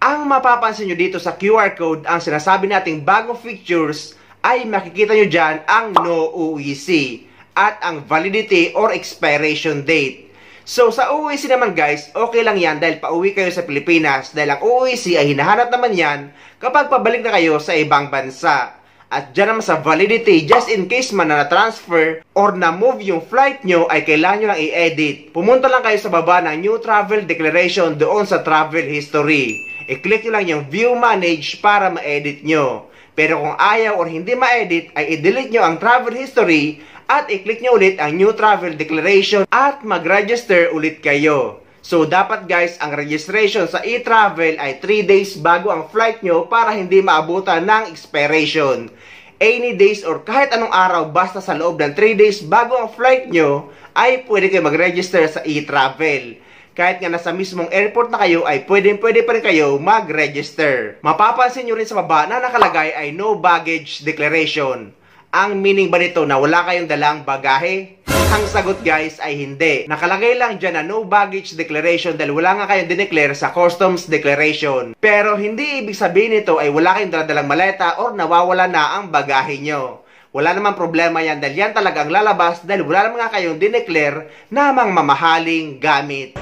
Ang mapapansin nyo dito sa QR code, ang sinasabi nating bagong features, ay makikita nyo dyan ang no UEC at ang validity or expiration date. So sa UEC naman guys, okay lang yan dahil pauwi kayo sa Pilipinas dahil ang UEC ay hinahanap naman yan kapag pabalik na kayo sa ibang bansa. At dyan naman sa validity, just in case man na na-transfer or na-move yung flight nyo, ay kailangan nyo lang i-edit. Pumunta lang kayo sa baba ng New Travel Declaration doon sa Travel History. I-click nyo lang yung View Manage para ma-edit nyo. Pero kung ayaw or hindi ma-edit, ay i-delete nyo ang Travel History at i-click nyo ulit ang New Travel Declaration at mag-register ulit kayo. So, dapat guys, ang registration sa e-travel ay 3 days bago ang flight nyo para hindi maabutan ng expiration. Any days or kahit anong araw basta sa loob ng 3 days bago ang flight nyo ay pwede kayo mag-register sa e-travel. Kahit nga nasa mismong airport na kayo ay pwede pa rin kayo mag-register. Mapapansin nyo rin sa baba na nakalagay ay no baggage declaration. Ang meaning ba nito na wala kayong dalang bagahe? Ang sagot guys ay hindi. Nakalagay lang dyan na no baggage declaration dahil wala nga kayong dineclare sa customs declaration. Pero hindi ibig sabihin nito ay wala kayong daladalang maleta or nawawala na ang bagahe nyo. Wala namang problema yan dahil yan talagang lalabas dahil wala naman nga kayong dineclare na mamahaling gamit.